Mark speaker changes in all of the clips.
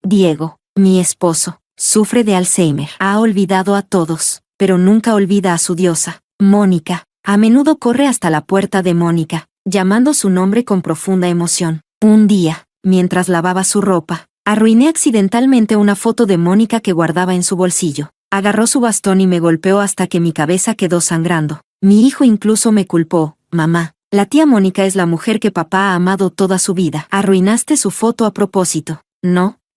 Speaker 1: Diego, mi esposo, sufre de Alzheimer. Ha olvidado a todos, pero nunca olvida a su diosa, Mónica. A menudo corre hasta la puerta de Mónica, llamando su nombre con profunda emoción. Un día, mientras lavaba su ropa, arruiné accidentalmente una foto de Mónica que guardaba en su bolsillo. Agarró su bastón y me golpeó hasta que mi cabeza quedó sangrando. Mi hijo incluso me culpó. Mamá, la tía Mónica es la mujer que papá ha amado toda su vida. Arruinaste su foto a propósito.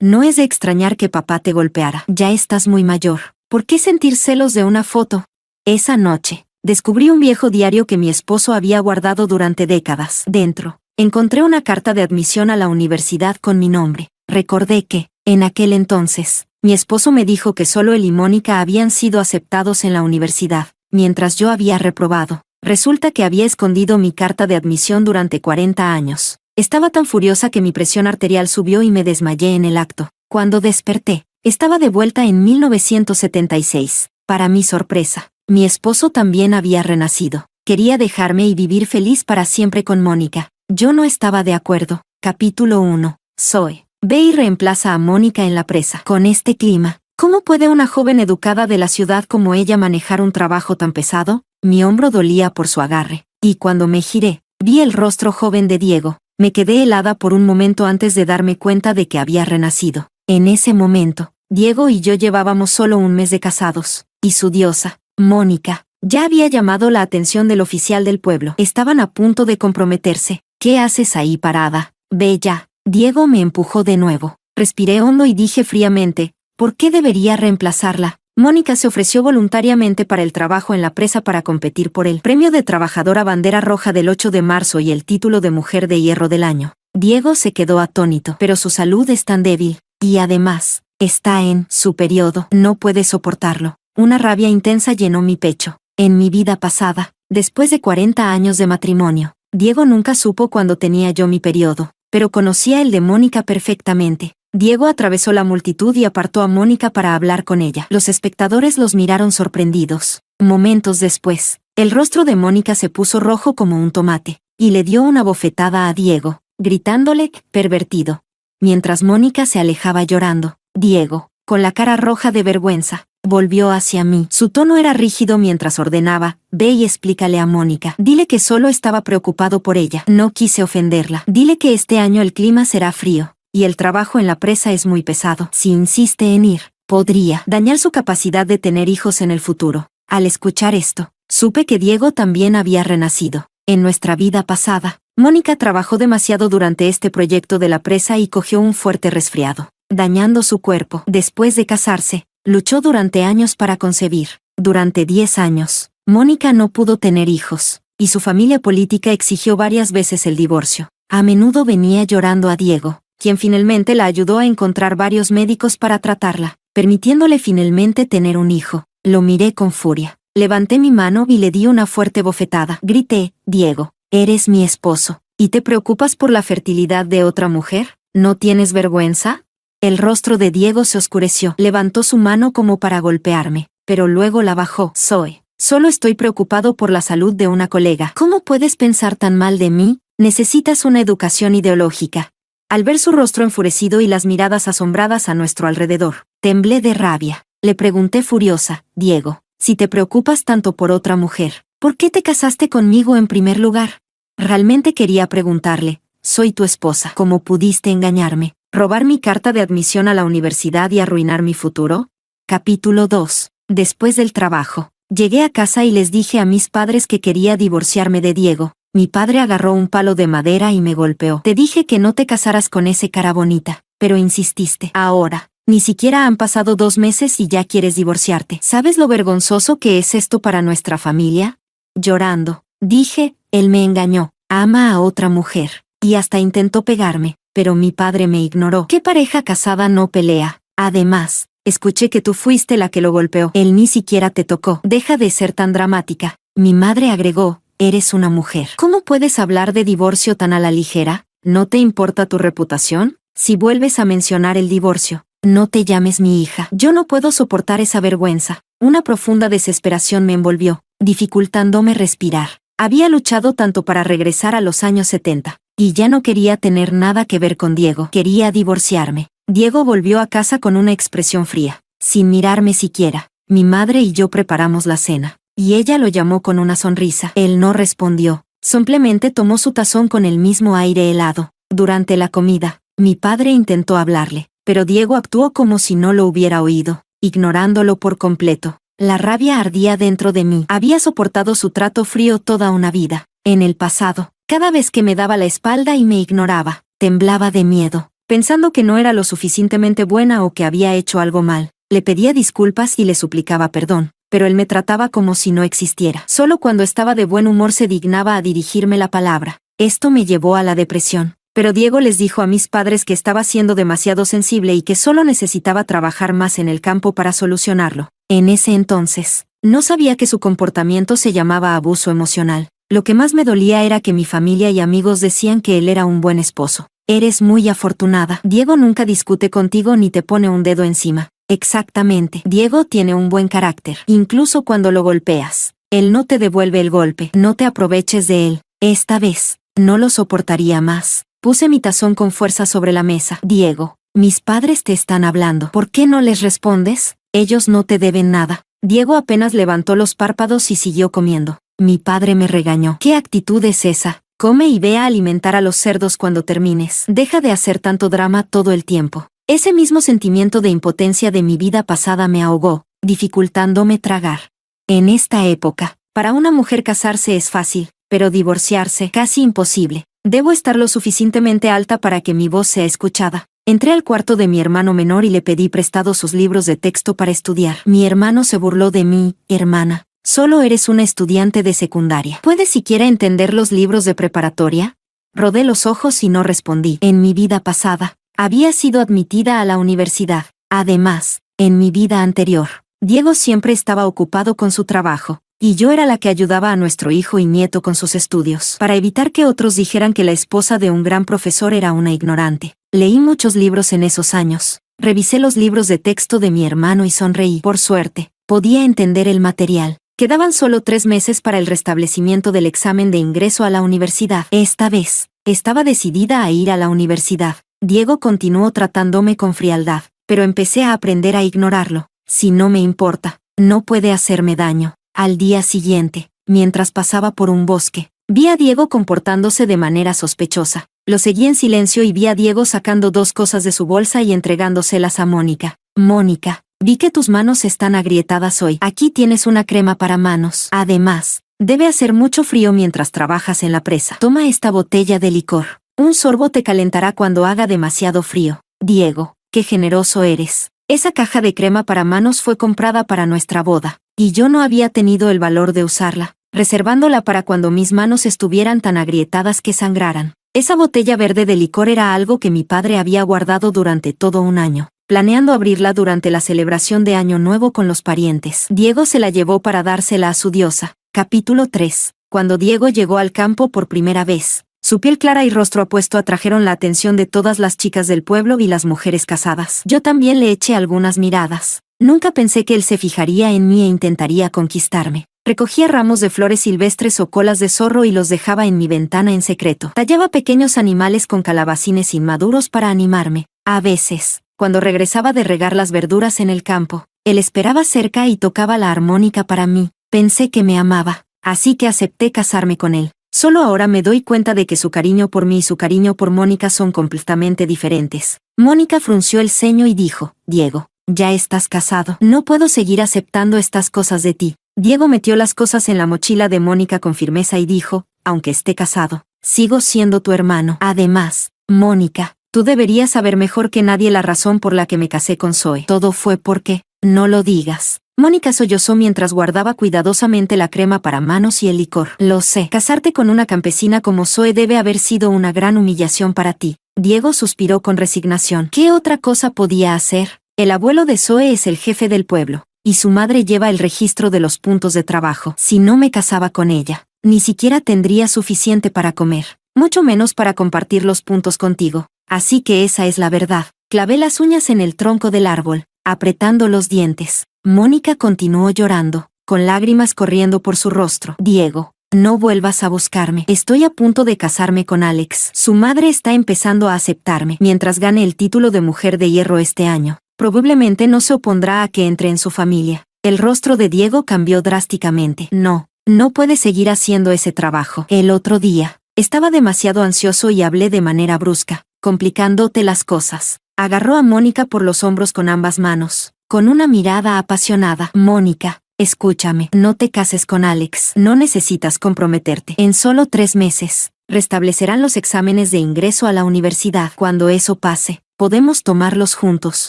Speaker 1: No es de extrañar que papá te golpeara. Ya estás muy mayor. ¿Por qué sentir celos de una foto? Esa noche, descubrí un viejo diario que mi esposo había guardado durante décadas. Dentro, encontré una carta de admisión a la universidad con mi nombre. Recordé que, en aquel entonces, mi esposo me dijo que solo él y Mónica habían sido aceptados en la universidad, mientras yo había reprobado. Resulta que había escondido mi carta de admisión durante 40 años. Estaba tan furiosa que mi presión arterial subió y me desmayé en el acto. Cuando desperté, estaba de vuelta en 1976. Para mi sorpresa, mi esposo también había renacido. Quería dejarme y vivir feliz para siempre con Mónica. Yo no estaba de acuerdo. Capítulo 1. Zoe. Ve y reemplaza a Mónica en la presa. Con este clima, ¿cómo puede una joven educada de la ciudad como ella manejar un trabajo tan pesado? Mi hombro dolía por su agarre, y cuando me giré, vi el rostro joven de Diego. Me quedé helada por un momento antes de darme cuenta de que había renacido. En ese momento, Diego y yo llevábamos solo un mes de casados, y su diosa, Mónica, ya había llamado la atención del oficial del pueblo. Estaban a punto de comprometerse. ¿Qué haces ahí parada? Ve ya. Diego me empujó de nuevo. Respiré hondo y dije fríamente, ¿por qué debería reemplazarla? Mónica se ofreció voluntariamente para el trabajo en la presa para competir por el Premio de Trabajadora Bandera Roja del 8 de marzo y el título de Mujer de Hierro del Año. Diego se quedó atónito. Pero su salud es tan débil, y además, está en su periodo. No puede soportarlo. Una rabia intensa llenó mi pecho. En mi vida pasada, después de 40 años de matrimonio, Diego nunca supo cuándo tenía yo mi periodo, pero conocía el de Mónica perfectamente. Diego atravesó la multitud y apartó a Mónica para hablar con ella. Los espectadores los miraron sorprendidos. Momentos después, el rostro de Mónica se puso rojo como un tomate, y le dio una bofetada a Diego, gritándole, pervertido. Mientras Mónica se alejaba llorando, Diego, con la cara roja de vergüenza, volvió hacia mí. Su tono era rígido mientras ordenaba, ve y explícale a Mónica. Dile que solo estaba preocupado por ella. No quise ofenderla. Dile que este año el clima será frío, y el trabajo en la presa es muy pesado. Si insiste en ir, podría dañar su capacidad de tener hijos en el futuro. Al escuchar esto, supe que Diego también había renacido. En nuestra vida pasada, Mónica trabajó demasiado durante este proyecto de la presa y cogió un fuerte resfriado, dañando su cuerpo. Después de casarse, luchó durante años para concebir. Durante 10 años, Mónica no pudo tener hijos, y su familia política exigió varias veces el divorcio. A menudo venía llorando a Diego, quien finalmente la ayudó a encontrar varios médicos para tratarla, permitiéndole finalmente tener un hijo. Lo miré con furia. Levanté mi mano y le di una fuerte bofetada. Grité, Diego, eres mi esposo, ¿y te preocupas por la fertilidad de otra mujer? ¿No tienes vergüenza? El rostro de Diego se oscureció. Levantó su mano como para golpearme, pero luego la bajó. Zoe, solo estoy preocupado por la salud de una colega. ¿Cómo puedes pensar tan mal de mí? Necesitas una educación ideológica. Al ver su rostro enfurecido y las miradas asombradas a nuestro alrededor, temblé de rabia. Le pregunté furiosa, Diego, si te preocupas tanto por otra mujer, ¿por qué te casaste conmigo en primer lugar? Realmente quería preguntarle, soy tu esposa. ¿Cómo pudiste engañarme, robar mi carta de admisión a la universidad y arruinar mi futuro? Capítulo 2. Después del trabajo, llegué a casa y les dije a mis padres que quería divorciarme de Diego. Mi padre agarró un palo de madera y me golpeó. Te dije que no te casaras con ese cara bonita, pero insististe. Ahora, ni siquiera han pasado 2 meses y ya quieres divorciarte. ¿Sabes lo vergonzoso que es esto para nuestra familia? Llorando, dije, él me engañó, ama a otra mujer, y hasta intentó pegarme, pero mi padre me ignoró. ¿Qué pareja casada no pelea? Además, escuché que tú fuiste la que lo golpeó. Él ni siquiera te tocó. Deja de ser tan dramática. Mi madre agregó, eres una mujer. ¿Cómo puedes hablar de divorcio tan a la ligera? ¿No te importa tu reputación? Si vuelves a mencionar el divorcio, no te llames mi hija. Yo no puedo soportar esa vergüenza. Una profunda desesperación me envolvió, dificultándome respirar. Había luchado tanto para regresar a los años 70, y ya no quería tener nada que ver con Diego. Quería divorciarme. Diego volvió a casa con una expresión fría. Sin mirarme siquiera. Mi madre y yo preparamos la cena. Y ella lo llamó con una sonrisa. Él no respondió. Simplemente tomó su tazón con el mismo aire helado. Durante la comida, mi padre intentó hablarle, pero Diego actuó como si no lo hubiera oído, ignorándolo por completo. La rabia ardía dentro de mí. Había soportado su trato frío toda una vida. En el pasado, cada vez que me daba la espalda y me ignoraba, temblaba de miedo, pensando que no era lo suficientemente buena o que había hecho algo mal. Le pedía disculpas y le suplicaba perdón, pero él me trataba como si no existiera. Solo cuando estaba de buen humor se dignaba a dirigirme la palabra. Esto me llevó a la depresión. Pero Diego les dijo a mis padres que estaba siendo demasiado sensible y que solo necesitaba trabajar más en el campo para solucionarlo. En ese entonces, no sabía que su comportamiento se llamaba abuso emocional. Lo que más me dolía era que mi familia y amigos decían que él era un buen esposo. Eres muy afortunada. Diego nunca discute contigo ni te pone un dedo encima. Exactamente. Diego tiene un buen carácter. Incluso cuando lo golpeas, él no te devuelve el golpe. No te aproveches de él. Esta vez, no lo soportaría más. Puse mi tazón con fuerza sobre la mesa. Diego, mis padres te están hablando. ¿Por qué no les respondes? Ellos no te deben nada. Diego apenas levantó los párpados y siguió comiendo. Mi padre me regañó. ¿Qué actitud es esa? Come y ve a alimentar a los cerdos cuando termines. Deja de hacer tanto drama todo el tiempo. Ese mismo sentimiento de impotencia de mi vida pasada me ahogó, dificultándome tragar. En esta época, para una mujer casarse es fácil, pero divorciarse casi imposible. Debo estar lo suficientemente alta para que mi voz sea escuchada. Entré al cuarto de mi hermano menor y le pedí prestado sus libros de texto para estudiar. Mi hermano se burló de mí. Hermana, solo eres una estudiante de secundaria. ¿Puedes siquiera entender los libros de preparatoria? Rodé los ojos y no respondí. En mi vida pasada, había sido admitida a la universidad. Además, en mi vida anterior, Diego siempre estaba ocupado con su trabajo, y yo era la que ayudaba a nuestro hijo y nieto con sus estudios, para evitar que otros dijeran que la esposa de un gran profesor era una ignorante. Leí muchos libros en esos años. Revisé los libros de texto de mi hermano y sonreí. Por suerte, podía entender el material. Quedaban solo 3 meses para el restablecimiento del examen de ingreso a la universidad. Esta vez, estaba decidida a ir a la universidad. Diego continuó tratándome con frialdad, pero empecé a aprender a ignorarlo. Si no me importa, no puede hacerme daño. Al día siguiente, mientras pasaba por un bosque, vi a Diego comportándose de manera sospechosa. Lo seguí en silencio y vi a Diego sacando 2 cosas de su bolsa y entregándoselas a Mónica. Mónica, vi que tus manos están agrietadas hoy. Aquí tienes una crema para manos. Además, debe hacer mucho frío mientras trabajas en la presa. Toma esta botella de licor. Un sorbo te calentará cuando haga demasiado frío. Diego, qué generoso eres. Esa caja de crema para manos fue comprada para nuestra boda, y yo no había tenido el valor de usarla, reservándola para cuando mis manos estuvieran tan agrietadas que sangraran. Esa botella verde de licor era algo que mi padre había guardado durante todo un año, planeando abrirla durante la celebración de Año Nuevo con los parientes. Diego se la llevó para dársela a su diosa. Capítulo 3. Cuando Diego llegó al campo por primera vez, su piel clara y rostro apuesto atrajeron la atención de todas las chicas del pueblo y las mujeres casadas. Yo también le eché algunas miradas. Nunca pensé que él se fijaría en mí e intentaría conquistarme. Recogía ramos de flores silvestres o colas de zorro y los dejaba en mi ventana en secreto. Tallaba pequeños animales con calabacines inmaduros para animarme. A veces, cuando regresaba de regar las verduras en el campo, él esperaba cerca y tocaba la armónica para mí. Pensé que me amaba, así que acepté casarme con él. Solo ahora me doy cuenta de que su cariño por mí y su cariño por Mónica son completamente diferentes. Mónica frunció el ceño y dijo, Diego, ya estás casado. No puedo seguir aceptando estas cosas de ti. Diego metió las cosas en la mochila de Mónica con firmeza y dijo, aunque esté casado, sigo siendo tu hermano. Además, Mónica, tú deberías saber mejor que nadie la razón por la que me casé con Zoe. Todo fue porque, no lo digas. Mónica sollozó mientras guardaba cuidadosamente la crema para manos y el licor. Lo sé. Casarte con una campesina como Zoe debe haber sido una gran humillación para ti. Diego suspiró con resignación. ¿Qué otra cosa podía hacer? El abuelo de Zoe es el jefe del pueblo, y su madre lleva el registro de los puntos de trabajo. Si no me casaba con ella, ni siquiera tendría suficiente para comer, mucho menos para compartir los puntos contigo. Así que esa es la verdad. Clavé las uñas en el tronco del árbol, apretando los dientes. Mónica continuó llorando, con lágrimas corriendo por su rostro. Diego, No vuelvas a buscarme. Estoy a punto de casarme con Alex. Su madre está empezando a aceptarme. Mientras gane el título de mujer de hierro este año, probablemente no se opondrá a que entre en su familia. El rostro de Diego cambió drásticamente. No puedes seguir haciendo ese trabajo. El otro día, estaba demasiado ansioso y hablé de manera brusca, complicándote las cosas. Agarró a Mónica por los hombros con ambas manos, con una mirada apasionada. Mónica, escúchame, no te cases con Alex. No necesitas comprometerte. En solo 3 meses, restablecerán los exámenes de ingreso a la universidad. Cuando eso pase, podemos tomarlos juntos.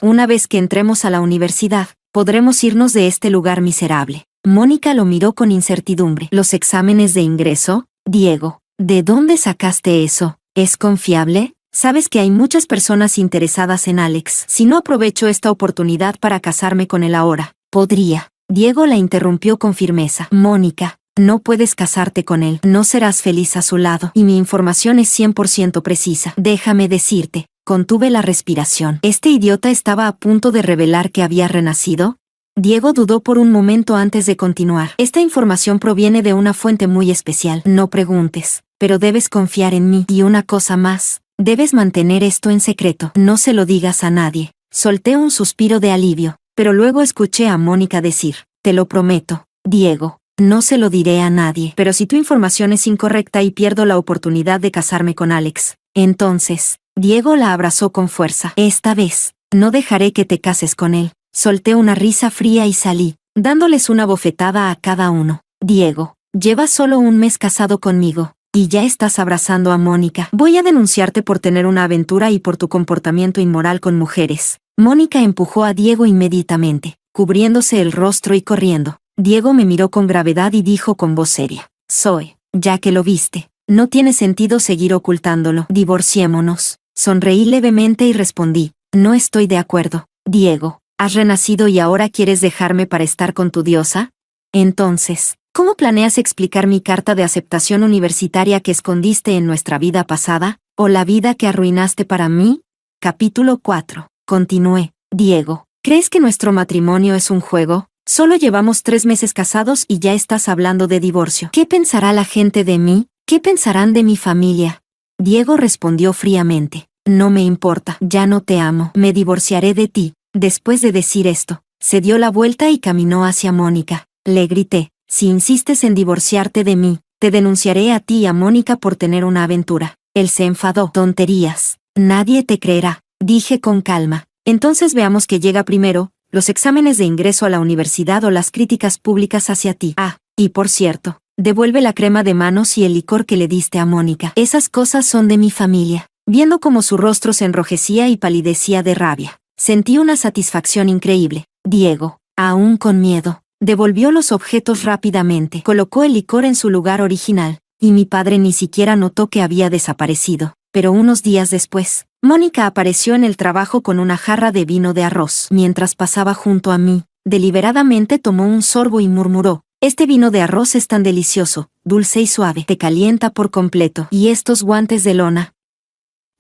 Speaker 1: Una vez que entremos a la universidad, podremos irnos de este lugar miserable. Mónica lo miró con incertidumbre. ¿Los exámenes de ingreso? Diego, ¿de dónde sacaste eso? ¿Es confiable? Sabes que hay muchas personas interesadas en Alex. Si no aprovecho esta oportunidad para casarme con él ahora, podría. Diego la interrumpió con firmeza. Mónica, no puedes casarte con él. No serás feliz a su lado. Y mi información es 100% precisa. Déjame decirte. Contuve la respiración. ¿Este idiota estaba a punto de revelar que había renacido? Diego dudó por un momento antes de continuar. Esta información proviene de una fuente muy especial. No preguntes, pero debes confiar en mí. Y una cosa más, debes mantener esto en secreto. No se lo digas a nadie. Solté un suspiro de alivio, pero luego escuché a Mónica decir, te lo prometo, Diego, no se lo diré a nadie. Pero si tu información es incorrecta y pierdo la oportunidad de casarme con Alex, entonces... Diego la abrazó con fuerza. Esta vez, no dejaré que te cases con él. Solté una risa fría y salí, dándoles una bofetada a cada uno. Diego, llevas solo 1 mes casado conmigo, y ya estás abrazando a Mónica. Voy a denunciarte por tener una aventura y por tu comportamiento inmoral con mujeres. Mónica empujó a Diego inmediatamente, cubriéndose el rostro y corriendo. Diego me miró con gravedad y dijo con voz seria. Zoe, ya que lo viste, no tiene sentido seguir ocultándolo. Divorciémonos. Sonreí levemente y respondí, no estoy de acuerdo. Diego, ¿has renacido y ahora quieres dejarme para estar con tu diosa? Entonces, ¿cómo planeas explicar mi carta de aceptación universitaria que escondiste en nuestra vida pasada, o la vida que arruinaste para mí? Capítulo 4. Continué. Diego, ¿crees que nuestro matrimonio es un juego? Solo llevamos 3 meses casados y ya estás hablando de divorcio. ¿Qué pensará la gente de mí? ¿Qué pensarán de mi familia? Diego respondió fríamente. No me importa, ya no te amo, me divorciaré de ti. Después de decir esto, se dio la vuelta y caminó hacia Mónica. Le grité, si insistes en divorciarte de mí, te denunciaré a ti y a Mónica por tener una aventura. Él se enfadó. Tonterías. Nadie te creerá, dije con calma. Entonces veamos qué llega primero, los exámenes de ingreso a la universidad o las críticas públicas hacia ti. Ah, y por cierto, devuelve la crema de manos y el licor que le diste a Mónica. Esas cosas son de mi familia. Viendo cómo su rostro se enrojecía y palidecía de rabia, sentí una satisfacción increíble. Diego, aún con miedo, devolvió los objetos rápidamente, colocó el licor en su lugar original, y mi padre ni siquiera notó que había desaparecido. Pero unos días después, Mónica apareció en el trabajo con una jarra de vino de arroz. Mientras pasaba junto a mí, deliberadamente tomó un sorbo y murmuró, este vino de arroz es tan delicioso, dulce y suave, te calienta por completo. Y estos guantes de lona.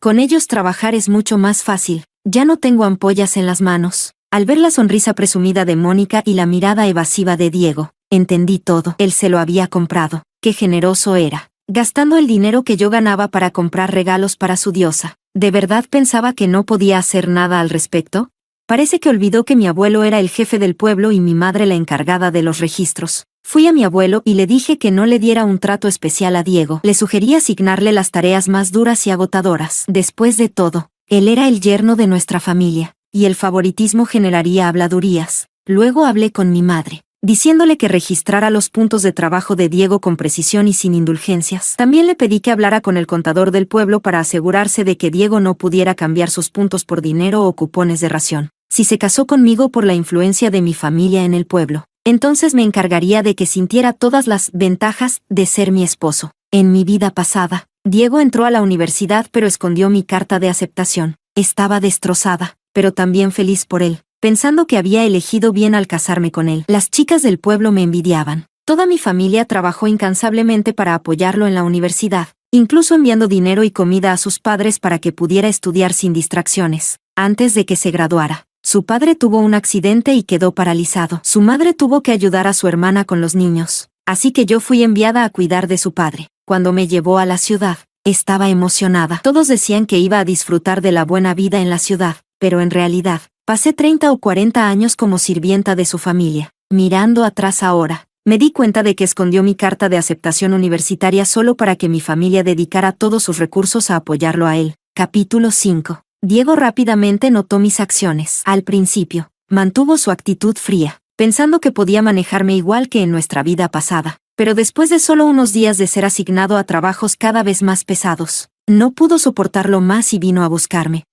Speaker 1: Con ellos trabajar es mucho más fácil, ya no tengo ampollas en las manos. Al ver la sonrisa presumida de Mónica y la mirada evasiva de Diego, entendí todo. Él se lo había comprado. Qué generoso era, gastando el dinero que yo ganaba para comprar regalos para su diosa. ¿De verdad pensaba que no podía hacer nada al respecto? Parece que olvidó que mi abuelo era el jefe del pueblo y mi madre la encargada de los registros. Fui a mi abuelo y le dije que no le diera un trato especial a Diego. Le sugerí asignarle las tareas más duras y agotadoras. Después de todo, él era el yerno de nuestra familia, y el favoritismo generaría habladurías. Luego hablé con mi madre, diciéndole que registrara los puntos de trabajo de Diego con precisión y sin indulgencias. También le pedí que hablara con el contador del pueblo para asegurarse de que Diego no pudiera cambiar sus puntos por dinero o cupones de ración. Si se casó conmigo por la influencia de mi familia en el pueblo, entonces me encargaría de que sintiera todas las ventajas de ser mi esposo. En mi vida pasada, Diego entró a la universidad pero escondió mi carta de aceptación. Estaba destrozada, pero también feliz por él, pensando que había elegido bien al casarme con él. Las chicas del pueblo me envidiaban. Toda mi familia trabajó incansablemente para apoyarlo en la universidad, incluso enviando dinero y comida a sus padres para que pudiera estudiar sin distracciones. Antes de que se graduara, su padre tuvo un accidente y quedó paralizado. Su madre tuvo que ayudar a su hermana con los niños, así que yo fui enviada a cuidar de su padre. Cuando me llevó a la ciudad, estaba emocionada. Todos decían que iba a disfrutar de la buena vida en la ciudad, pero en realidad, pasé 30 o 40 años como sirvienta de su familia. Mirando atrás ahora, me di cuenta de que escondió mi carta de aceptación universitaria solo para que mi familia dedicara todos sus recursos a apoyarlo a él. Capítulo 5. Diego rápidamente notó mis acciones. Al principio, mantuvo su actitud fría, pensando que podía manejarme igual que en nuestra vida pasada. Pero después de solo unos días de ser asignado a trabajos cada vez más pesados, no pudo soportarlo más y vino a buscarme.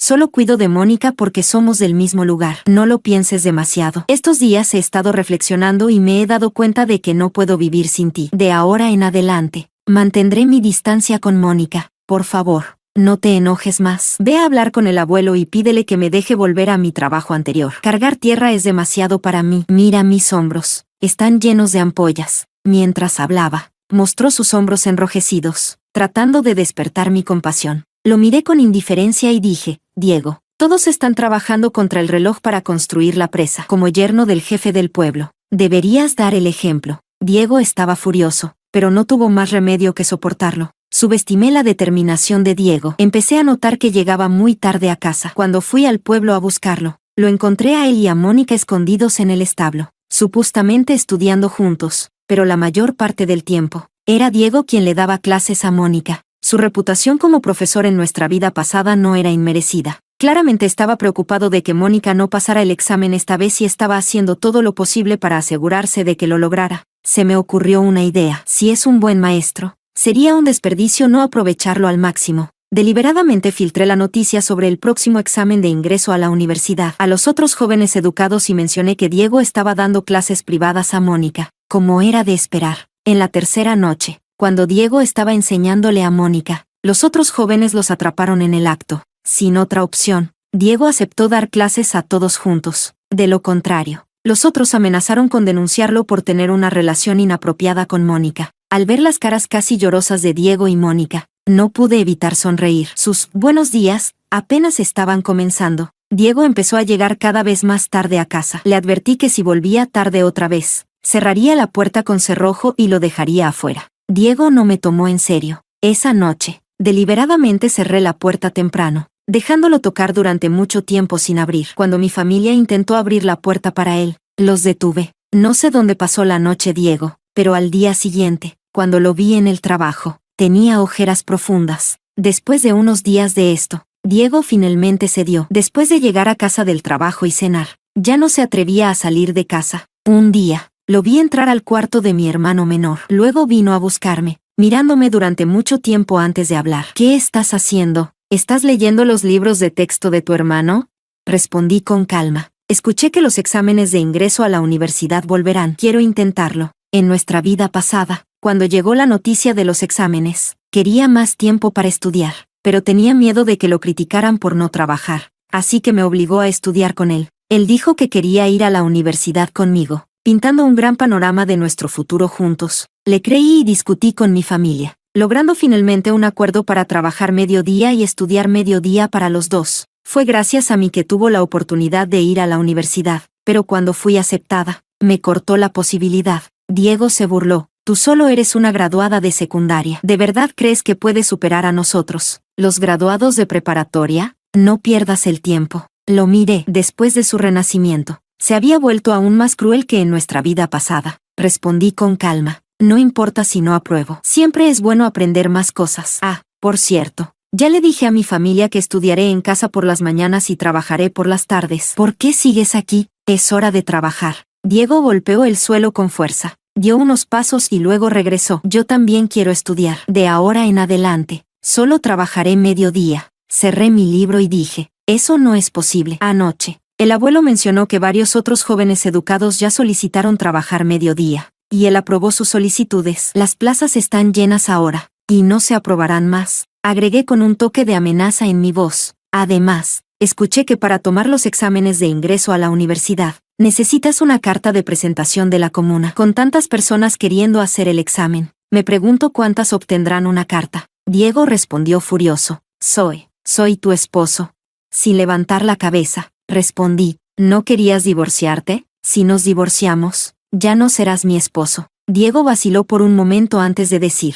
Speaker 1: Solo cuido de Mónica porque somos del mismo lugar. No lo pienses demasiado. Estos días he estado reflexionando y me he dado cuenta de que no puedo vivir sin ti. De ahora en adelante, mantendré mi distancia con Mónica. Por favor, no te enojes más. Ve a hablar con el abuelo y pídele que me deje volver a mi trabajo anterior. Cargar tierra es demasiado para mí. Mira mis hombros. Están llenos de ampollas. Mientras hablaba, mostró sus hombros enrojecidos, tratando de despertar mi compasión. Lo miré con indiferencia y dije, Diego, todos están trabajando contra el reloj para construir la presa. Como yerno del jefe del pueblo, deberías dar el ejemplo. Diego estaba furioso, pero no tuvo más remedio que soportarlo. Subestimé la determinación de Diego. Empecé a notar que llegaba muy tarde a casa. Cuando fui al pueblo a buscarlo, lo encontré a él y a Mónica escondidos en el establo, supuestamente estudiando juntos, pero la mayor parte del tiempo, era Diego quien le daba clases a Mónica. Su reputación como profesor en nuestra vida pasada no era inmerecida. Claramente estaba preocupado de que Mónica no pasara el examen esta vez y estaba haciendo todo lo posible para asegurarse de que lo lograra. Se me ocurrió una idea. Si es un buen maestro, sería un desperdicio no aprovecharlo al máximo. Deliberadamente filtré la noticia sobre el próximo examen de ingreso a la universidad a los otros jóvenes educados y mencioné que Diego estaba dando clases privadas a Mónica, como era de esperar. En la tercera noche, cuando Diego estaba enseñándole a Mónica, los otros jóvenes los atraparon en el acto. Sin otra opción, Diego aceptó dar clases a todos juntos. De lo contrario, los otros amenazaron con denunciarlo por tener una relación inapropiada con Mónica. Al ver las caras casi llorosas de Diego y Mónica, no pude evitar sonreír. Sus buenos días apenas estaban comenzando. Diego empezó a llegar cada vez más tarde a casa. Le advertí que si volvía tarde otra vez, cerraría la puerta con cerrojo y lo dejaría afuera. Diego no me tomó en serio. Esa noche, deliberadamente cerré la puerta temprano, dejándolo tocar durante mucho tiempo sin abrir. Cuando mi familia intentó abrir la puerta para él, los detuve. No sé dónde pasó la noche Diego, pero al día siguiente, cuando lo vi en el trabajo, tenía ojeras profundas. Después de unos días de esto, Diego finalmente cedió. Después de llegar a casa del trabajo y cenar, ya no se atrevía a salir de casa. Un día, lo vi entrar al cuarto de mi hermano menor. Luego vino a buscarme, mirándome durante mucho tiempo antes de hablar. ¿Qué estás haciendo? ¿Estás leyendo los libros de texto de tu hermano? Respondí con calma. Escuché que los exámenes de ingreso a la universidad volverán. Quiero intentarlo. En nuestra vida pasada, cuando llegó la noticia de los exámenes, quería más tiempo para estudiar, pero tenía miedo de que lo criticaran por no trabajar, así que me obligó a estudiar con él. Él dijo que quería ir a la universidad conmigo, pintando un gran panorama de nuestro futuro juntos. Le creí y discutí con mi familia, logrando finalmente un acuerdo para trabajar mediodía y estudiar mediodía para los dos. Fue gracias a mí que tuvo la oportunidad de ir a la universidad, pero cuando fui aceptada, me cortó la posibilidad. Diego se burló. Tú solo eres una graduada de secundaria. ¿De verdad crees que puedes superar a nosotros, los graduados de preparatoria? No pierdas el tiempo. Lo miré. Después de su renacimiento, se había vuelto aún más cruel que en nuestra vida pasada. Respondí con calma. No importa si no apruebo. Siempre es bueno aprender más cosas. Ah, por cierto, ya le dije a mi familia que estudiaré en casa por las mañanas y trabajaré por las tardes. ¿Por qué sigues aquí? Es hora de trabajar. Diego golpeó el suelo con fuerza. Dio unos pasos y luego regresó. Yo también quiero estudiar. De ahora en adelante, solo trabajaré mediodía. Cerré mi libro y dije, eso no es posible. Anoche, el abuelo mencionó que varios otros jóvenes educados ya solicitaron trabajar mediodía, y él aprobó sus solicitudes. Las plazas están llenas ahora, y no se aprobarán más. Agregué con un toque de amenaza en mi voz. Además, escuché que para tomar los exámenes de ingreso a la universidad, necesitas una carta de presentación de la comuna. Con tantas personas queriendo hacer el examen, me pregunto cuántas obtendrán una carta. Diego respondió furioso. Soy tu esposo. Sin levantar la cabeza, respondí, ¿no querías divorciarte? Si nos divorciamos, ya no serás mi esposo. Diego vaciló por un momento antes de decir,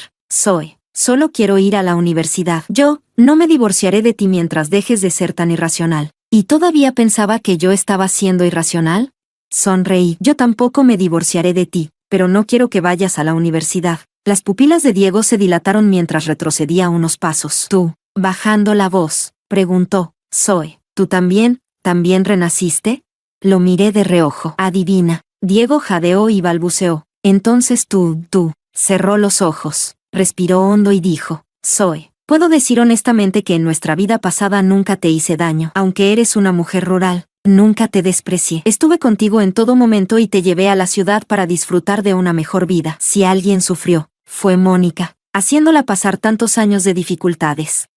Speaker 1: solo quiero ir a la universidad. Yo, no me divorciaré de ti mientras dejes de ser tan irracional. ¿Y todavía pensaba que yo estaba siendo irracional? Sonreí. Yo tampoco me divorciaré de ti, pero no quiero que vayas a la universidad. Las pupilas de Diego se dilataron mientras retrocedía unos pasos. ¿Tú, bajando la voz, preguntó, ¿tú también renaciste? Lo miré de reojo. Adivina. Diego jadeó y balbuceó. Entonces tú, cerró los ojos, respiró hondo y dijo, puedo decir honestamente que en nuestra vida pasada nunca te hice daño. Aunque eres una mujer rural, nunca te desprecié. Estuve contigo en todo momento y te llevé a la ciudad para disfrutar de una mejor vida. Si alguien sufrió, fue Mónica, haciéndola pasar tantos años de dificultades.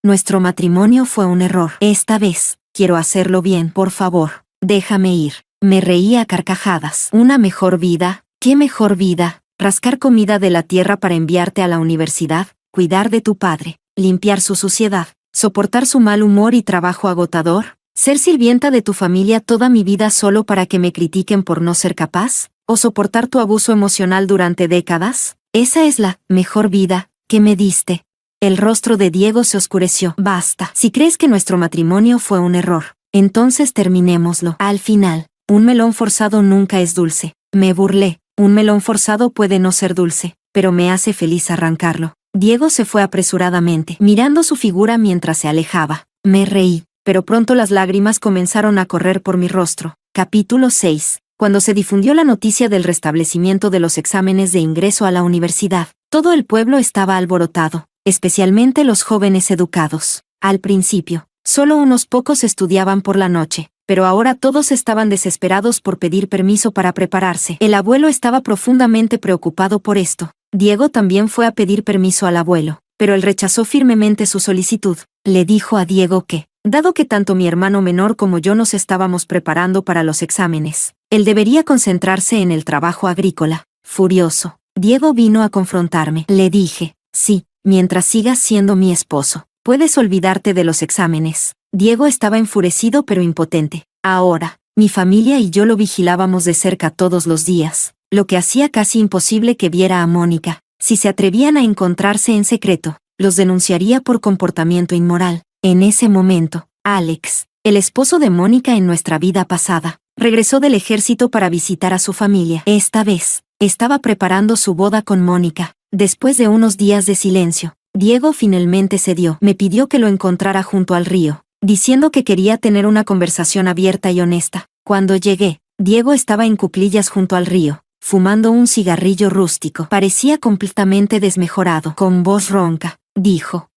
Speaker 1: Nuestro matrimonio fue un error. Esta vez, quiero hacerlo bien. Por favor, déjame ir. Me reí a carcajadas. ¿Una mejor vida? ¿Qué mejor vida? Rascar comida de la tierra para enviarte a la universidad, cuidar de tu padre, limpiar su suciedad, soportar su mal humor y trabajo agotador, ser sirvienta de tu familia toda mi vida solo para que me critiquen por no ser capaz, o soportar tu abuso emocional durante décadas. Esa es la mejor vida que me diste. El rostro de Diego se oscureció. Basta. Si crees que nuestro matrimonio fue un error, entonces terminémoslo. Al final, un melón forzado nunca es dulce. Me burlé. Un melón forzado puede no ser dulce, pero me hace feliz arrancarlo. Diego se fue apresuradamente, mirando su figura mientras se alejaba. Me reí, pero pronto las lágrimas comenzaron a correr por mi rostro. Capítulo 6. Cuando se difundió la noticia del restablecimiento de los exámenes de ingreso a la universidad, todo el pueblo estaba alborotado, especialmente los jóvenes educados. Al principio, solo unos pocos estudiaban por la noche, pero ahora todos estaban desesperados por pedir permiso para prepararse. El abuelo estaba profundamente preocupado por esto. Diego también fue a pedir permiso al abuelo, pero él rechazó firmemente su solicitud. Le dijo a Diego que, dado que tanto mi hermano menor como yo nos estábamos preparando para los exámenes, él debería concentrarse en el trabajo agrícola. Furioso, Diego vino a confrontarme. Le dije, sí, mientras sigas siendo mi esposo, puedes olvidarte de los exámenes. Diego estaba enfurecido pero impotente. Ahora, mi familia y yo lo vigilábamos de cerca todos los días, lo que hacía casi imposible que viera a Mónica. Si se atrevían a encontrarse en secreto, los denunciaría por comportamiento inmoral. En ese momento, Alex, el esposo de Mónica en nuestra vida pasada, regresó del ejército para visitar a su familia. Esta vez, estaba preparando su boda con Mónica. Después de unos días de silencio, Diego finalmente cedió. Me pidió que lo encontrara junto al río, diciendo que quería tener una conversación abierta y honesta. Cuando llegué, Diego estaba en cuclillas junto al río, fumando un cigarrillo rústico. Parecía completamente desmejorado. Con voz ronca, dijo,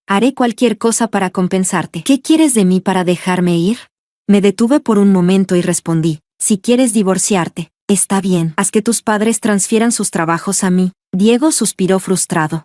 Speaker 1: haré cualquier cosa para compensarte. ¿Qué quieres de mí para dejarme ir? Me detuve por un momento y respondí, si quieres divorciarte, está bien. Haz que tus padres transfieran sus trabajos a mí. Diego suspiró frustrado.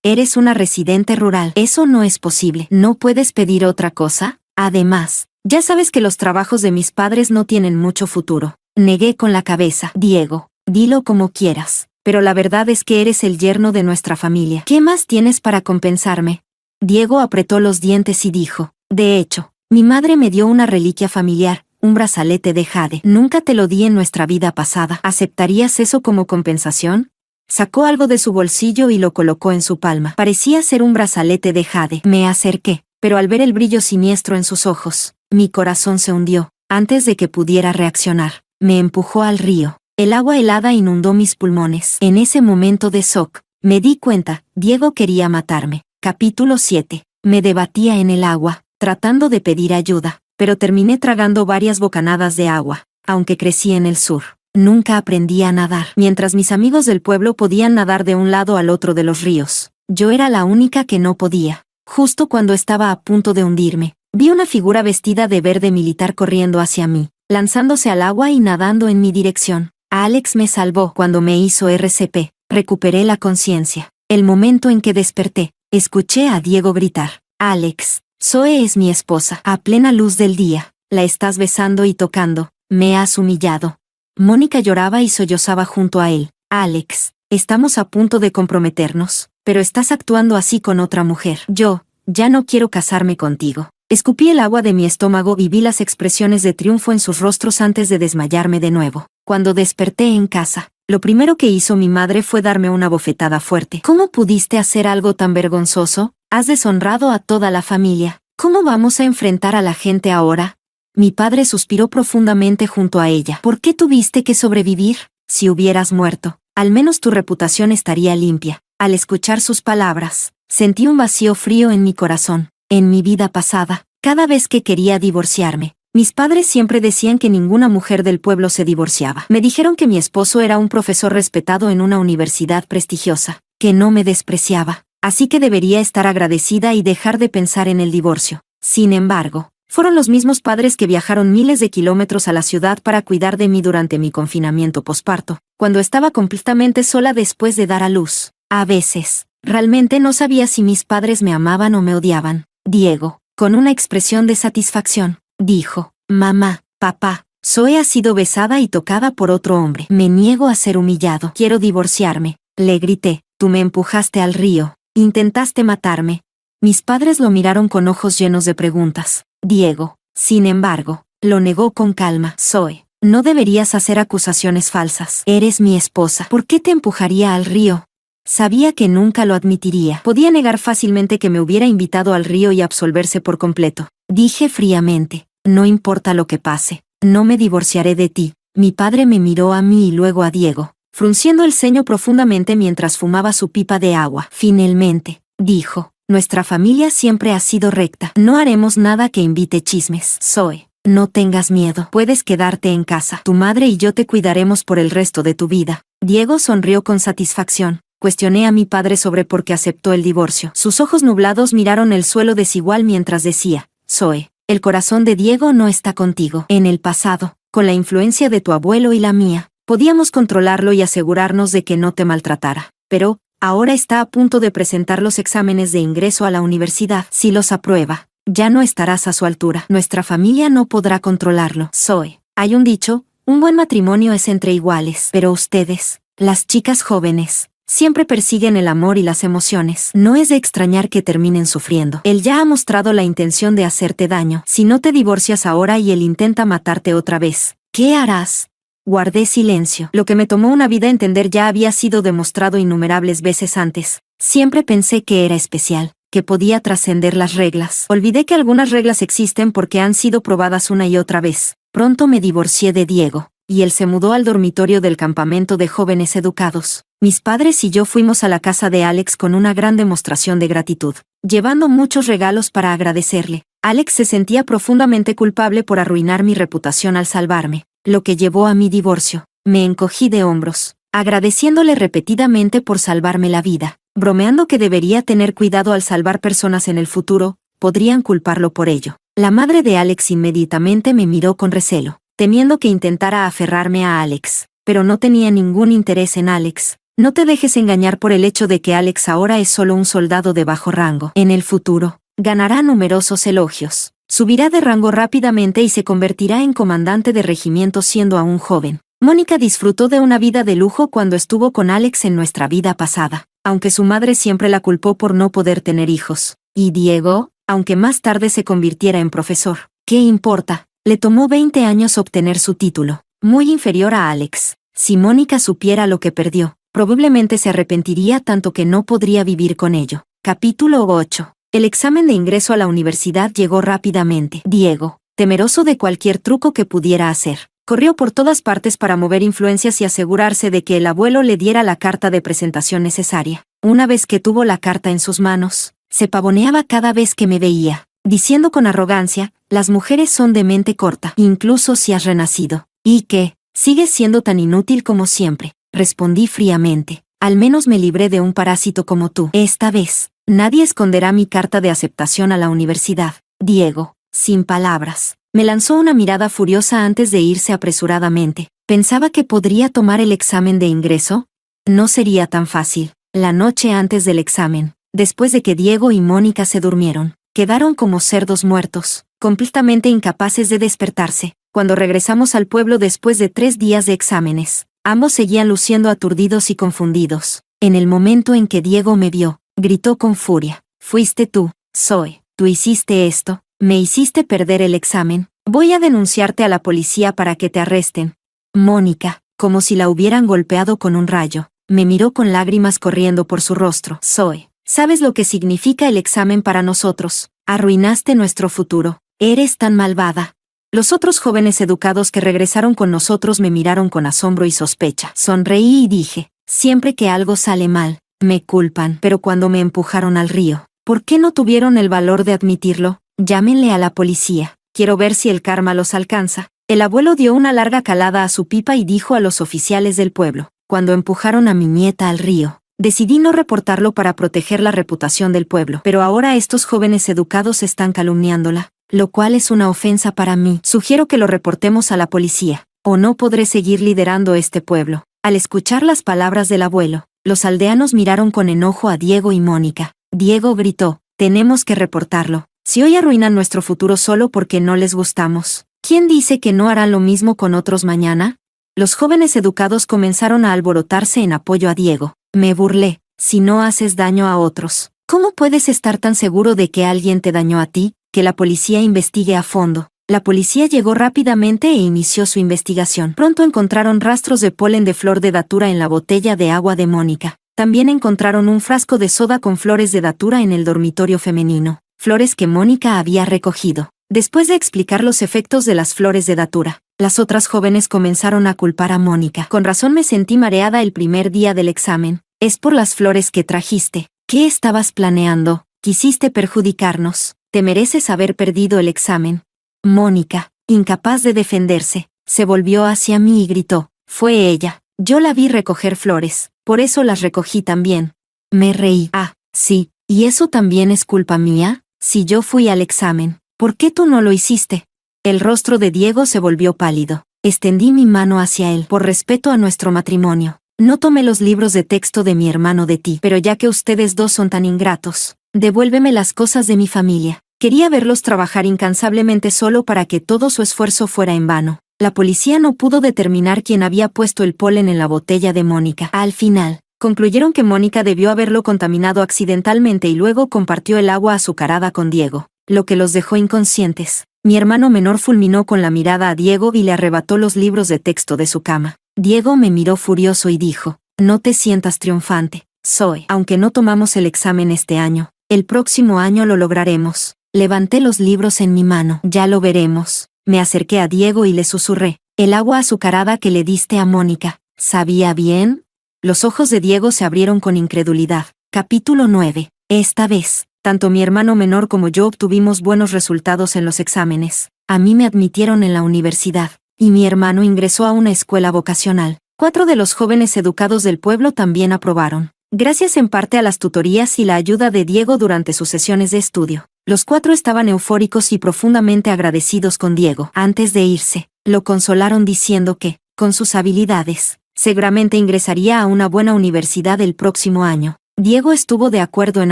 Speaker 1: Eres una residente rural. Eso no es posible. ¿No puedes pedir otra cosa? Además, ya sabes que los trabajos de mis padres no tienen mucho futuro. Negué con la cabeza. Diego, dilo como quieras, pero la verdad es que eres el yerno de nuestra familia. ¿Qué más tienes para compensarme? Diego apretó los dientes y dijo, de hecho, mi madre me dio una reliquia familiar, un brazalete de jade. Nunca te lo di en nuestra vida pasada. ¿Aceptarías eso como compensación? Sacó algo de su bolsillo y lo colocó en su palma. Parecía ser un brazalete de jade. Me acerqué, pero al ver el brillo siniestro en sus ojos, mi corazón se hundió. Antes de que pudiera reaccionar, me empujó al río. El agua helada inundó mis pulmones. En ese momento de shock, me di cuenta, Diego quería matarme. Capítulo 7. Me debatía en el agua, tratando de pedir ayuda, pero terminé tragando varias bocanadas de agua. Aunque crecí en el sur, nunca aprendí a nadar. Mientras mis amigos del pueblo podían nadar de un lado al otro de los ríos, yo era la única que no podía. Justo cuando estaba a punto de hundirme, vi una figura vestida de verde militar corriendo hacia mí, lanzándose al agua y nadando en mi dirección. Alex me salvó. Cuando me hizo RCP, recuperé la conciencia. El momento en que desperté, escuché a Diego gritar, Alex, Zoe es mi esposa. A plena luz del día, la estás besando y tocando, me has humillado. Mónica lloraba y sollozaba junto a él. Alex, estamos a punto de comprometernos, pero estás actuando así con otra mujer. Yo, ya no quiero casarme contigo. Escupí el agua de mi estómago y vi las expresiones de triunfo en sus rostros antes de desmayarme de nuevo. Cuando desperté en casa, Lo primero que hizo mi madre fue darme una bofetada fuerte. ¿Cómo pudiste hacer algo tan vergonzoso? Has deshonrado a toda la familia. ¿Cómo vamos a enfrentar a la gente ahora? Mi padre suspiró profundamente junto a ella. ¿Por qué tuviste que sobrevivir? Si hubieras muerto, al menos tu reputación estaría limpia. Al escuchar sus palabras, sentí un vacío frío en mi corazón. En mi vida pasada, cada vez que quería divorciarme, mis padres siempre decían que ninguna mujer del pueblo se divorciaba. Me dijeron que mi esposo era un profesor respetado en una universidad prestigiosa, que no me despreciaba, así que debería estar agradecida y dejar de pensar en el divorcio. Sin embargo, fueron los mismos padres que viajaron miles de kilómetros a la ciudad para cuidar de mí durante mi confinamiento posparto, cuando estaba completamente sola después de dar a luz. A veces, realmente no sabía si mis padres me amaban o me odiaban. Diego, con una expresión de satisfacción, dijo: «Mamá, papá, Zoe ha sido besada y tocada por otro hombre. Me niego a ser humillado. Quiero divorciarme», le grité. «Tú me empujaste al río. Intentaste matarme». Mis padres lo miraron con ojos llenos de preguntas. Diego, sin embargo, lo negó con calma. «Zoe, no deberías hacer acusaciones falsas. Eres mi esposa. ¿Por qué te empujaría al río?» Sabía que nunca lo admitiría. Podía negar fácilmente que me hubiera invitado al río y absolverse por completo. Dije fríamente: «No importa lo que pase, no me divorciaré de ti». Mi padre me miró a mí y luego a Diego, frunciendo el ceño profundamente mientras fumaba su pipa de agua. «Finalmente», dijo, «nuestra familia siempre ha sido recta. No haremos nada que invite chismes. Zoe, no tengas miedo. Puedes quedarte en casa. Tu madre y yo te cuidaremos por el resto de tu vida». Diego sonrió con satisfacción. Cuestioné a mi padre sobre por qué aceptó el divorcio. Sus ojos nublados miraron el suelo desigual mientras decía: «Zoe, el corazón de Diego no está contigo. En el pasado, con la influencia de tu abuelo y la mía, podíamos controlarlo y asegurarnos de que no te maltratara. Pero, ahora está a punto de presentar los exámenes de ingreso a la universidad. Si los aprueba, ya no estarás a su altura. Nuestra familia no podrá controlarlo. Zoe, hay un dicho: un buen matrimonio es entre iguales. Pero ustedes, las chicas jóvenes, siempre persiguen el amor y las emociones. No es de extrañar que terminen sufriendo. Él ya ha mostrado la intención de hacerte daño. Si no te divorcias ahora y él intenta matarte otra vez, ¿qué harás?». Guardé silencio. Lo que me tomó una vida entender ya había sido demostrado innumerables veces antes. Siempre pensé que era especial, que podía trascender las reglas. Olvidé que algunas reglas existen porque han sido probadas una y otra vez. Pronto me divorcié de Diego, y él se mudó al dormitorio del campamento de jóvenes educados. Mis padres y yo fuimos a la casa de Alex con una gran demostración de gratitud, llevando muchos regalos para agradecerle. Alex se sentía profundamente culpable por arruinar mi reputación al salvarme, lo que llevó a mi divorcio. Me encogí de hombros, agradeciéndole repetidamente por salvarme la vida, bromeando que debería tener cuidado al salvar personas en el futuro, podrían culparlo por ello. La madre de Alex inmediatamente me miró con recelo, temiendo que intentara aferrarme a Alex, pero no tenía ningún interés en Alex. No te dejes engañar por el hecho de que Alex ahora es solo un soldado de bajo rango. En el futuro, ganará numerosos elogios. Subirá de rango rápidamente y se convertirá en comandante de regimiento siendo aún joven. Mónica disfrutó de una vida de lujo cuando estuvo con Alex en nuestra vida pasada, aunque su madre siempre la culpó por no poder tener hijos. Y Diego, aunque más tarde se convirtiera en profesor, ¿qué importa? Le tomó 20 años obtener su título, muy inferior a Alex. Si Mónica supiera lo que perdió, probablemente se arrepentiría tanto que no podría vivir con ello. Capítulo 8. El examen de ingreso a la universidad llegó rápidamente. Diego, temeroso de cualquier truco que pudiera hacer, corrió por todas partes para mover influencias y asegurarse de que el abuelo le diera la carta de presentación necesaria. Una vez que tuvo la carta en sus manos, se pavoneaba cada vez que me veía, diciendo con arrogancia: «Las mujeres son de mente corta, incluso si has renacido. ¿Y qué? Sigues siendo tan inútil como siempre». Respondí fríamente: «Al menos me libré de un parásito como tú. Esta vez, nadie esconderá mi carta de aceptación a la universidad». Diego, sin palabras, me lanzó una mirada furiosa antes de irse apresuradamente. ¿Pensaba que podría tomar el examen de ingreso? No sería tan fácil. La noche antes del examen, después de que Diego y Mónica se durmieron, quedaron como cerdos muertos, completamente incapaces de despertarse. Cuando regresamos al pueblo después de 3 días de exámenes, ambos seguían luciendo aturdidos y confundidos. En el momento en que Diego me vio, gritó con furia: «Fuiste tú, Zoe, tú hiciste esto, me hiciste perder el examen, voy a denunciarte a la policía para que te arresten». Mónica, como si la hubieran golpeado con un rayo. Me miró con lágrimas corriendo por su rostro. Zoe, ¿sabes lo que significa el examen para nosotros? Arruinaste nuestro futuro. Eres tan malvada. Los otros jóvenes educados que regresaron con nosotros me miraron con asombro y sospecha. Sonreí y dije, siempre que algo sale mal, me culpan. Pero cuando me empujaron al río, ¿por qué no tuvieron el valor de admitirlo? Llámenle a la policía. Quiero ver si el karma los alcanza. El abuelo dio una larga calada a su pipa y dijo a los oficiales del pueblo, cuando empujaron a mi nieta al río, decidí no reportarlo para proteger la reputación del pueblo. Pero ahora estos jóvenes educados están calumniándola, lo cual es una ofensa para mí. Sugiero que lo reportemos a la policía, o no podré seguir liderando este pueblo. Al escuchar las palabras del abuelo, los aldeanos miraron con enojo a Diego y Mónica. Diego gritó, tenemos que reportarlo. Si hoy arruinan nuestro futuro solo porque no les gustamos, ¿quién dice que no harán lo mismo con otros mañana? Los jóvenes educados comenzaron a alborotarse en apoyo a Diego. Me burlé, si no haces daño a otros, ¿cómo puedes estar tan seguro de que alguien te dañó a ti? Que la policía investigue a fondo. La policía llegó rápidamente e inició su investigación. Pronto encontraron rastros de polen de flor de datura en la botella de agua de Mónica. También encontraron un frasco de soda con flores de datura en el dormitorio femenino, flores que Mónica había recogido. Después de explicar los efectos de las flores de datura, las otras jóvenes comenzaron a culpar a Mónica. Con razón me sentí mareada el primer día del examen. Es por las flores que trajiste. ¿Qué estabas planeando? Quisiste perjudicarnos. Te mereces haber perdido el examen. Mónica, incapaz de defenderse, se volvió hacia mí y gritó, fue ella. Yo la vi recoger flores, por eso las recogí también. Me reí. Ah, sí, ¿y eso también es culpa mía? Si yo fui al examen, ¿por qué tú no lo hiciste? El rostro de Diego se volvió pálido. Extendí mi mano hacia él. Por respeto a nuestro matrimonio, no tomé los libros de texto de mi hermano de ti. Pero ya que ustedes dos son tan ingratos, devuélveme las cosas de mi familia. Quería verlos trabajar incansablemente solo para que todo su esfuerzo fuera en vano. La policía no pudo determinar quién había puesto el polen en la botella de Mónica. Al final, concluyeron que Mónica debió haberlo contaminado accidentalmente y luego compartió el agua azucarada con Diego, lo que los dejó inconscientes. Mi hermano menor fulminó con la mirada a Diego y le arrebató los libros de texto de su cama. Diego me miró furioso y dijo, no te sientas triunfante, Zoe. Aunque no tomamos el examen este año, el próximo año lo lograremos. Levanté los libros en mi mano. Ya lo veremos. Me acerqué a Diego y le susurré, el agua azucarada que le diste a Mónica, ¿sabía bien? Los ojos de Diego se abrieron con incredulidad. Capítulo 9. Esta vez, tanto mi hermano menor como yo obtuvimos buenos resultados en los exámenes. A mí me admitieron en la universidad, y mi hermano ingresó a una escuela vocacional. 4 de los jóvenes educados del pueblo también aprobaron, gracias en parte a las tutorías y la ayuda de Diego durante sus sesiones de estudio. Los 4 estaban eufóricos y profundamente agradecidos con Diego. Antes de irse, lo consolaron diciendo que, con sus habilidades, seguramente ingresaría a una buena universidad el próximo año. Diego estuvo de acuerdo en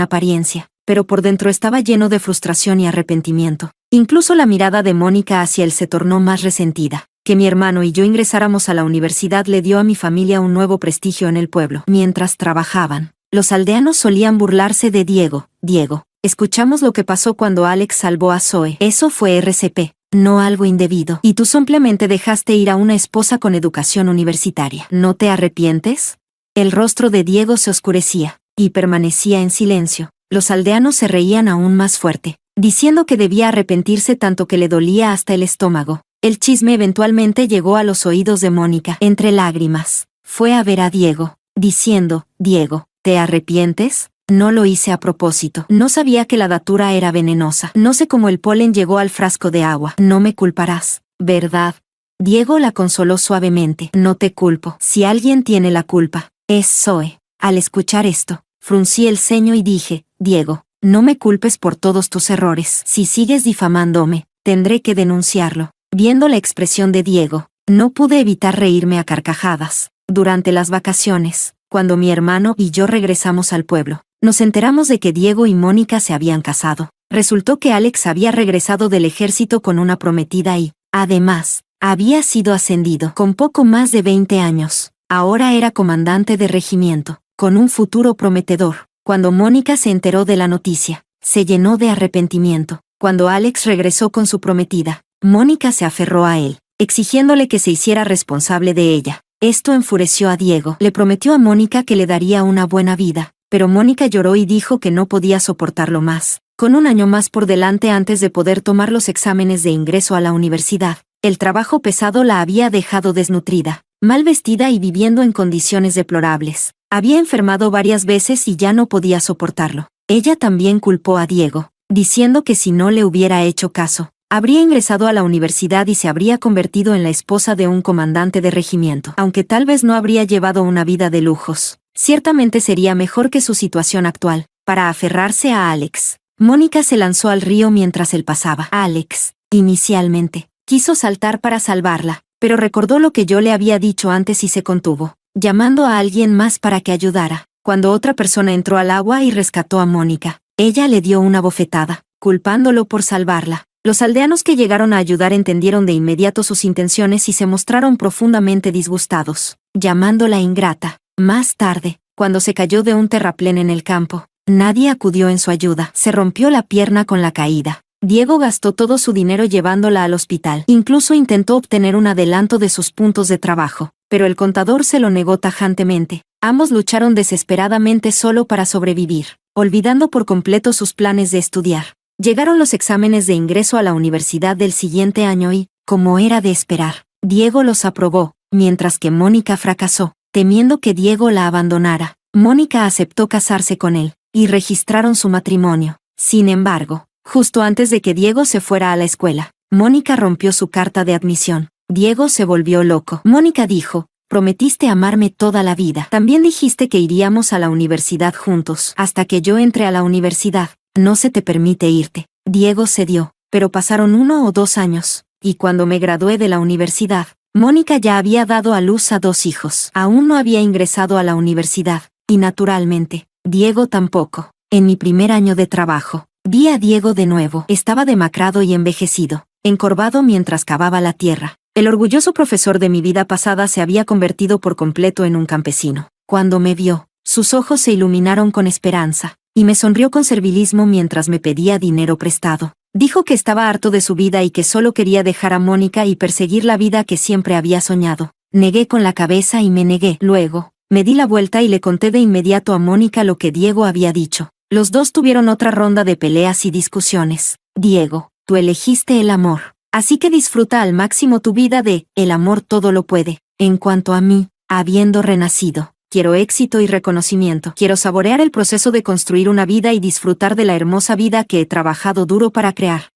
Speaker 1: apariencia, pero por dentro estaba lleno de frustración y arrepentimiento. Incluso la mirada de Mónica hacia él se tornó más resentida. Que mi hermano y yo ingresáramos a la universidad le dio a mi familia un nuevo prestigio en el pueblo. Mientras trabajaban, los aldeanos solían burlarse de Diego. Diego, escuchamos lo que pasó cuando Alex salvó a Zoe. Eso fue RCP, no algo indebido. Y tú simplemente dejaste ir a una esposa con educación universitaria. ¿No te arrepientes? El rostro de Diego se oscurecía, y permanecía en silencio. Los aldeanos se reían aún más fuerte, diciendo que debía arrepentirse tanto que le dolía hasta el estómago. El chisme eventualmente llegó a los oídos de Mónica. Entre lágrimas, fue a ver a Diego, diciendo, Diego, ¿te arrepientes? No lo hice a propósito. No sabía que la datura era venenosa. No sé cómo el polen llegó al frasco de agua. No me culparás, ¿verdad? Diego la consoló suavemente. No te culpo. Si alguien tiene la culpa, es Zoe. Al escuchar esto, fruncí el ceño y dije, Diego, no me culpes por todos tus errores. Si sigues difamándome, tendré que denunciarlo. Viendo la expresión de Diego, no pude evitar reírme a carcajadas. Durante las vacaciones, cuando mi hermano y yo regresamos al pueblo, nos enteramos de que Diego y Mónica se habían casado. Resultó que Alex había regresado del ejército con una prometida y, además, había sido ascendido. Con poco más de 20 años, ahora era comandante de regimiento, con un futuro prometedor. Cuando Mónica se enteró de la noticia, se llenó de arrepentimiento. Cuando Alex regresó con su prometida, Mónica se aferró a él, exigiéndole que se hiciera responsable de ella. Esto enfureció a Diego. Le prometió a Mónica que le daría una buena vida, pero Mónica lloró y dijo que no podía soportarlo más. Con un año más por delante antes de poder tomar los exámenes de ingreso a la universidad, el trabajo pesado la había dejado desnutrida, mal vestida y viviendo en condiciones deplorables. Había enfermado varias veces y ya no podía soportarlo. Ella también culpó a Diego, diciendo que si no le hubiera hecho caso, habría ingresado a la universidad y se habría convertido en la esposa de un comandante de regimiento. Aunque tal vez no habría llevado una vida de lujos, ciertamente sería mejor que su situación actual. Para aferrarse a Alex, Mónica se lanzó al río mientras él pasaba. Alex, inicialmente, quiso saltar para salvarla, pero recordó lo que yo le había dicho antes y se contuvo, llamando a alguien más para que ayudara. Cuando otra persona entró al agua y rescató a Mónica, ella le dio una bofetada, culpándolo por salvarla. Los aldeanos que llegaron a ayudar entendieron de inmediato sus intenciones y se mostraron profundamente disgustados, llamándola ingrata. Más tarde, cuando se cayó de un terraplén en el campo, nadie acudió en su ayuda. Se rompió la pierna con la caída. Diego gastó todo su dinero llevándola al hospital. Incluso intentó obtener un adelanto de sus puntos de trabajo, pero el contador se lo negó tajantemente. Ambos lucharon desesperadamente solo para sobrevivir, olvidando por completo sus planes de estudiar. Llegaron los exámenes de ingreso a la universidad del siguiente año y, como era de esperar, Diego los aprobó, mientras que Mónica fracasó. Temiendo que Diego la abandonara, Mónica aceptó casarse con él, y registraron su matrimonio. Sin embargo, justo antes de que Diego se fuera a la escuela, Mónica rompió su carta de admisión. Diego se volvió loco. Mónica dijo: prometiste amarme toda la vida. También dijiste que iríamos a la universidad juntos. Hasta que yo entré a la universidad, no se te permite irte. Diego cedió, pero pasaron 1 o 2 años, y cuando me gradué de la universidad, Mónica ya había dado a luz a 2 hijos. Aún no había ingresado a la universidad, y naturalmente, Diego tampoco. En mi primer año de trabajo, vi a Diego de nuevo. Estaba demacrado y envejecido, encorvado mientras cavaba la tierra. El orgulloso profesor de mi vida pasada se había convertido por completo en un campesino. Cuando me vio, sus ojos se iluminaron con esperanza, y me sonrió con servilismo mientras me pedía dinero prestado. Dijo que estaba harto de su vida y que solo quería dejar a Mónica y perseguir la vida que siempre había soñado. Negué con la cabeza y me negué. Luego, me di la vuelta y le conté de inmediato a Mónica lo que Diego había dicho. Los dos tuvieron otra ronda de peleas y discusiones. Diego, tú elegiste el amor, así que disfruta al máximo tu vida el amor todo lo puede. En cuanto a mí, habiendo renacido, quiero éxito y reconocimiento. Quiero saborear el proceso de construir una vida y disfrutar de la hermosa vida que he trabajado duro para crear.